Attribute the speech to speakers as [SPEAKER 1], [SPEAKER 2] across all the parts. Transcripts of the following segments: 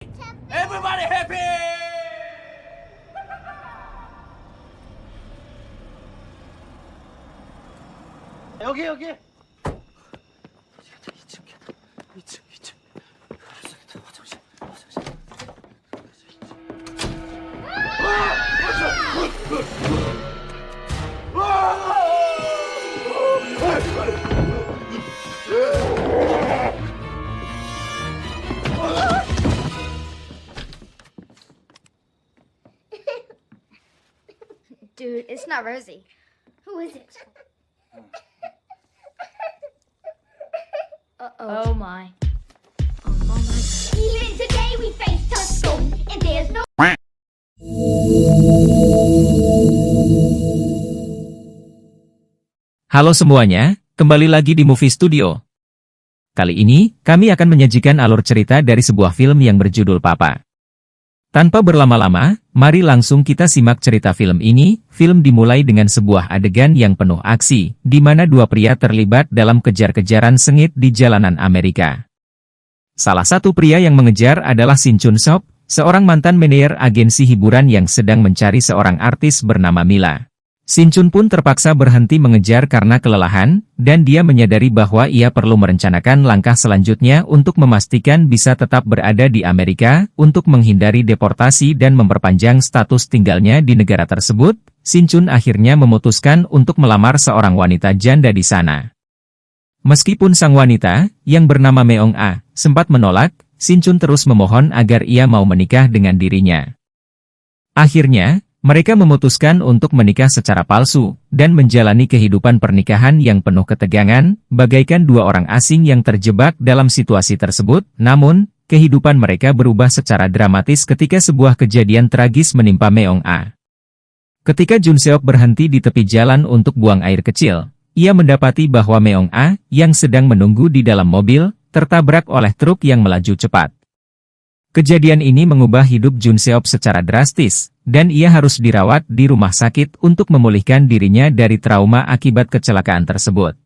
[SPEAKER 1] Everybody happy! 여기 여기. 이층. 알았어, 화장실.
[SPEAKER 2] Dude, it's not Rosie. Who is it? Uh-oh.
[SPEAKER 3] Oh my. Oh my.
[SPEAKER 2] Even today we face tough school, and there's no
[SPEAKER 4] Halo semuanya, kembali lagi di Movie Studio. Kali ini, kami akan menyajikan alur cerita dari sebuah film yang berjudul Papa. Tanpa berlama-lama, mari langsung kita simak cerita film ini. Film dimulai dengan sebuah adegan yang penuh aksi, di mana dua pria terlibat dalam kejar-kejaran sengit di jalanan Amerika. Salah satu pria yang mengejar adalah Shin Chun-sop, seorang mantan manajer agensi hiburan yang sedang mencari seorang artis bernama Mila. Shin Chun pun terpaksa berhenti mengejar karena kelelahan, dan dia menyadari bahwa ia perlu merencanakan langkah selanjutnya untuk memastikan bisa tetap berada di Amerika, untuk menghindari deportasi dan memperpanjang status tinggalnya di negara tersebut. Shin Chun akhirnya memutuskan untuk melamar seorang wanita janda di sana. Meskipun sang wanita, yang bernama Meong-a, sempat menolak, Shin Chun terus memohon agar ia mau menikah dengan dirinya. Akhirnya, mereka memutuskan untuk menikah secara palsu, dan menjalani kehidupan pernikahan yang penuh ketegangan, bagaikan dua orang asing yang terjebak dalam situasi tersebut. Namun, kehidupan mereka berubah secara dramatis ketika sebuah kejadian tragis menimpa Meong-a. Ketika Jun Seok berhenti di tepi jalan untuk buang air kecil, ia mendapati bahwa Meong-a, yang sedang menunggu di dalam mobil, tertabrak oleh truk yang melaju cepat. Kejadian ini mengubah hidup Jun Seok secara drastis, dan ia harus dirawat di rumah sakit untuk memulihkan dirinya dari trauma akibat kecelakaan tersebut.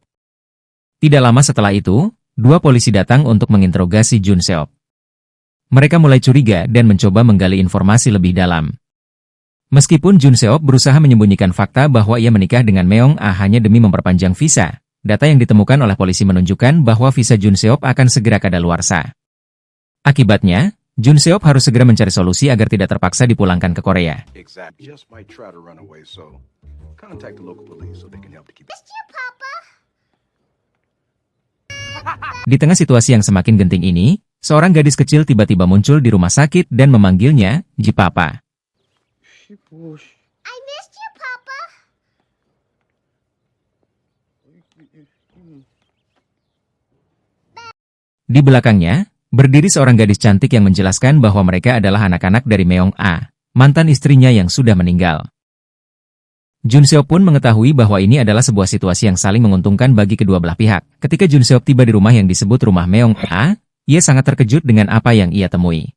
[SPEAKER 4] Tidak lama setelah itu, dua polisi datang untuk menginterogasi Jun Seok. Mereka mulai curiga dan mencoba menggali informasi lebih dalam. Meskipun Jun Seok berusaha menyembunyikan fakta bahwa ia menikah dengan Meong-a hanya demi memperpanjang visa, data yang ditemukan oleh polisi menunjukkan bahwa visa Jun Seok akan segera kadaluarsa. Akibatnya, Jun Seok harus segera mencari solusi agar tidak terpaksa dipulangkan ke Korea. Di tengah situasi yang semakin genting ini, seorang gadis kecil tiba-tiba muncul di rumah sakit dan memanggilnya, Ji Papa.
[SPEAKER 2] I missed you, Papa.
[SPEAKER 4] Di belakangnya, berdiri seorang gadis cantik yang menjelaskan bahwa mereka adalah anak-anak dari Meong-a, mantan istrinya yang sudah meninggal. Jun Seok pun mengetahui bahwa ini adalah sebuah situasi yang saling menguntungkan bagi kedua belah pihak. Ketika Jun Seok tiba di rumah yang disebut rumah Meong-a, ia sangat terkejut dengan apa yang ia temui.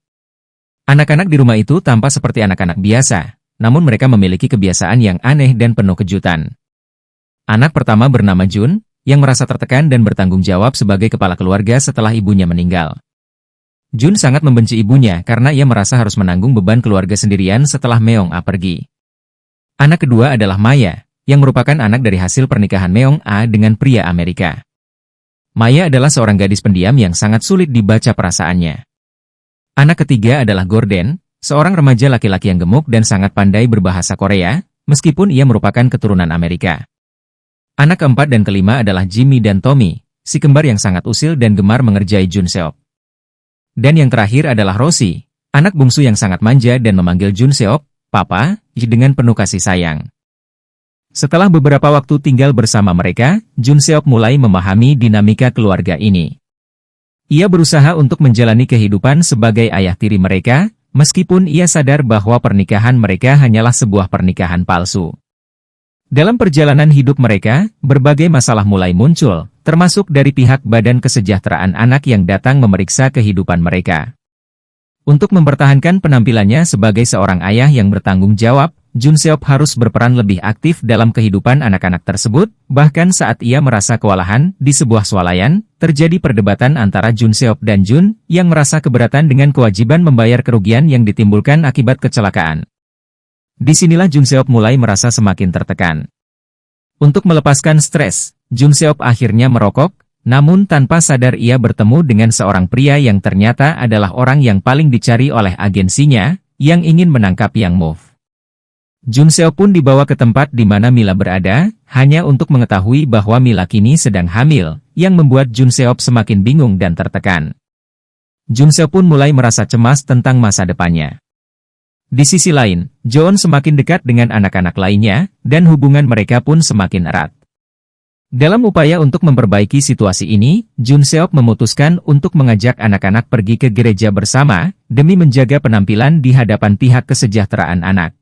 [SPEAKER 4] Anak-anak di rumah itu tampak seperti anak-anak biasa, namun mereka memiliki kebiasaan yang aneh dan penuh kejutan. Anak pertama bernama Jun, yang merasa tertekan dan bertanggung jawab sebagai kepala keluarga setelah ibunya meninggal. Jun sangat membenci ibunya karena ia merasa harus menanggung beban keluarga sendirian setelah Meong-a pergi. Anak kedua adalah Maya, yang merupakan anak dari hasil pernikahan Meong-a dengan pria Amerika. Maya adalah seorang gadis pendiam yang sangat sulit dibaca perasaannya. Anak ketiga adalah Gordon, seorang remaja laki-laki yang gemuk dan sangat pandai berbahasa Korea, meskipun ia merupakan keturunan Amerika. Anak keempat dan kelima adalah Jimmy dan Tommy, si kembar yang sangat usil dan gemar mengerjai Jun Seok. Dan yang terakhir adalah Rosie, anak bungsu yang sangat manja dan memanggil Jun Seok, Papa, dengan penuh kasih sayang. Setelah beberapa waktu tinggal bersama mereka, Jun Seok mulai memahami dinamika keluarga ini. Ia berusaha untuk menjalani kehidupan sebagai ayah tiri mereka, meskipun ia sadar bahwa pernikahan mereka hanyalah sebuah pernikahan palsu. Dalam perjalanan hidup mereka, berbagai masalah mulai muncul, termasuk dari pihak Badan Kesejahteraan Anak yang datang memeriksa kehidupan mereka. Untuk mempertahankan penampilannya sebagai seorang ayah yang bertanggung jawab, Jun Seop harus berperan lebih aktif dalam kehidupan anak-anak tersebut, bahkan saat ia merasa kewalahan di sebuah swalayan, terjadi perdebatan antara Jun Seop dan Jun, yang merasa keberatan dengan kewajiban membayar kerugian yang ditimbulkan akibat kecelakaan. Disinilah Jun Seop mulai merasa semakin tertekan. Untuk melepaskan stres, Jun Seop akhirnya merokok, namun tanpa sadar ia bertemu dengan seorang pria yang ternyata adalah orang yang paling dicari oleh agensinya, yang ingin menangkap Yang Move. Jun Seop pun dibawa ke tempat di mana Mila berada, hanya untuk mengetahui bahwa Mila kini sedang hamil, yang membuat Jun Seop semakin bingung dan tertekan. Jun Seop pun mulai merasa cemas tentang masa depannya. Di sisi lain, Joon semakin dekat dengan anak-anak lainnya, dan hubungan mereka pun semakin erat. Dalam upaya untuk memperbaiki situasi ini, Jun Seop memutuskan untuk mengajak anak-anak pergi ke gereja bersama, demi menjaga penampilan di hadapan pihak kesejahteraan anak.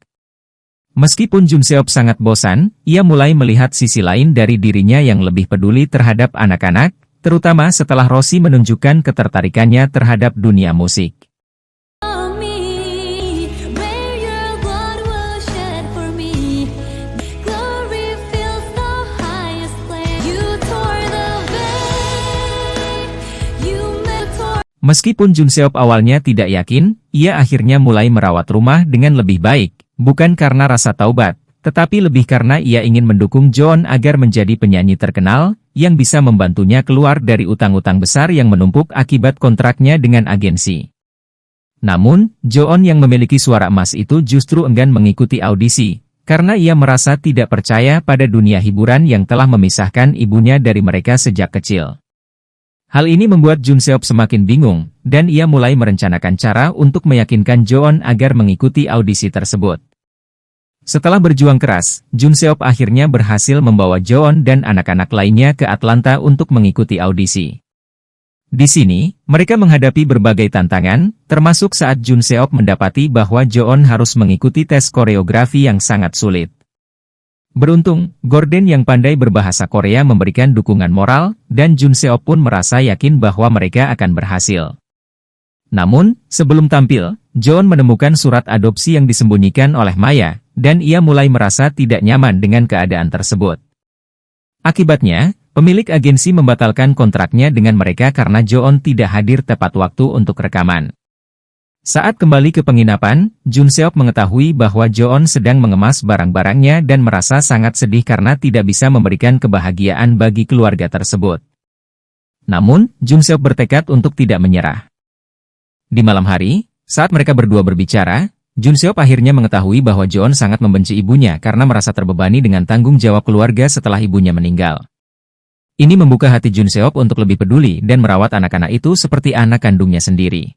[SPEAKER 4] Meskipun Jun Seop sangat bosan, ia mulai melihat sisi lain dari dirinya yang lebih peduli terhadap anak-anak, terutama setelah Rosie menunjukkan ketertarikannya terhadap dunia musik. Meskipun Jun Seop awalnya tidak yakin, ia akhirnya mulai merawat rumah dengan lebih baik, bukan karena rasa taubat, tetapi lebih karena ia ingin mendukung Joon agar menjadi penyanyi terkenal, yang bisa membantunya keluar dari utang-utang besar yang menumpuk akibat kontraknya dengan agensi. Namun, Joon yang memiliki suara emas itu justru enggan mengikuti audisi, karena ia merasa tidak percaya pada dunia hiburan yang telah memisahkan ibunya dari mereka sejak kecil. Hal ini membuat Jun Seop semakin bingung, dan ia mulai merencanakan cara untuk meyakinkan Joon agar mengikuti audisi tersebut. Setelah berjuang keras, Jun Seop akhirnya berhasil membawa Joon dan anak-anak lainnya ke Atlanta untuk mengikuti audisi. Di sini, mereka menghadapi berbagai tantangan, termasuk saat Jun Seop mendapati bahwa Joon harus mengikuti tes koreografi yang sangat sulit. Beruntung, Gordon yang pandai berbahasa Korea memberikan dukungan moral, dan Jun Seop pun merasa yakin bahwa mereka akan berhasil. Namun, sebelum tampil, Joon menemukan surat adopsi yang disembunyikan oleh Maya, dan ia mulai merasa tidak nyaman dengan keadaan tersebut. Akibatnya, pemilik agensi membatalkan kontraknya dengan mereka karena Joon tidak hadir tepat waktu untuk rekaman. Saat kembali ke penginapan, Jun Seop mengetahui bahwa Joon sedang mengemas barang-barangnya dan merasa sangat sedih karena tidak bisa memberikan kebahagiaan bagi keluarga tersebut. Namun, Jun Seop bertekad untuk tidak menyerah. Di malam hari, saat mereka berdua berbicara, Jun Seop akhirnya mengetahui bahwa Joon sangat membenci ibunya karena merasa terbebani dengan tanggung jawab keluarga setelah ibunya meninggal. Ini membuka hati Jun Seop untuk lebih peduli dan merawat anak-anak itu seperti anak kandungnya sendiri.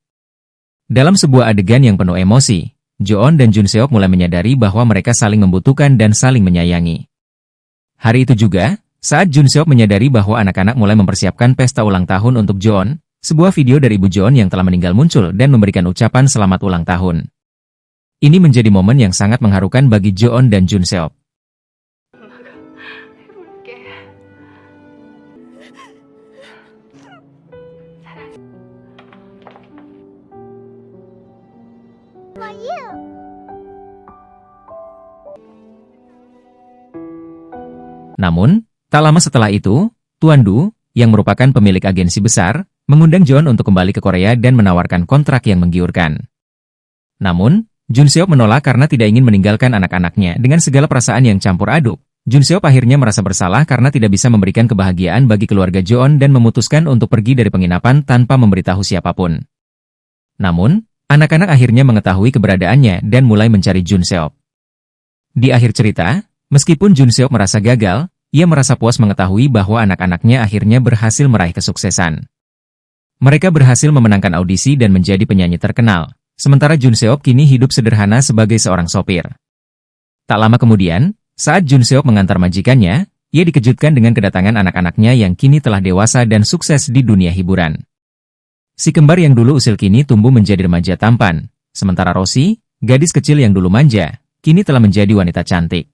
[SPEAKER 4] Dalam sebuah adegan yang penuh emosi, Joon dan Jun Seop mulai menyadari bahwa mereka saling membutuhkan dan saling menyayangi. Hari itu juga, saat Jun Seop menyadari bahwa anak-anak mulai mempersiapkan pesta ulang tahun untuk Joon, sebuah video dari ibu Joon yang telah meninggal muncul dan memberikan ucapan selamat ulang tahun. Ini menjadi momen yang sangat mengharukan bagi Joon dan Jun Seop. Namun, tak lama setelah itu, Tuan Du, yang merupakan pemilik agensi besar, mengundang Joon untuk kembali ke Korea dan menawarkan kontrak yang menggiurkan. Namun, Jun Seop menolak karena tidak ingin meninggalkan anak-anaknya dengan segala perasaan yang campur aduk. Jun Seop akhirnya merasa bersalah karena tidak bisa memberikan kebahagiaan bagi keluarga Joon dan memutuskan untuk pergi dari penginapan tanpa memberitahu siapapun. Namun, anak-anak akhirnya mengetahui keberadaannya dan mulai mencari Jun Seop. Di akhir cerita, meskipun Jun Seop merasa gagal, ia merasa puas mengetahui bahwa anak-anaknya akhirnya berhasil meraih kesuksesan. Mereka berhasil memenangkan audisi dan menjadi penyanyi terkenal, sementara Jun Seop kini hidup sederhana sebagai seorang sopir. Tak lama kemudian, saat Jun Seop mengantar majikannya, ia dikejutkan dengan kedatangan anak-anaknya yang kini telah dewasa dan sukses di dunia hiburan. Si kembar yang dulu usil kini tumbuh menjadi remaja tampan, sementara Rosie, gadis kecil yang dulu manja, kini telah menjadi wanita cantik.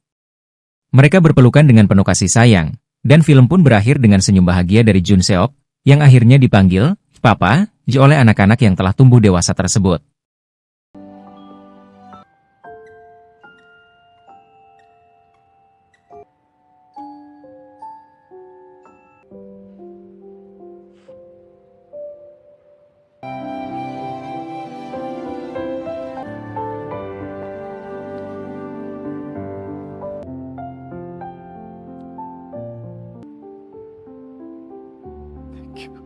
[SPEAKER 4] Mereka berpelukan dengan penuh kasih sayang, dan film pun berakhir dengan senyum bahagia dari Jun Seop, yang akhirnya dipanggil Papa oleh anak-anak yang telah tumbuh dewasa tersebut.
[SPEAKER 1] 기분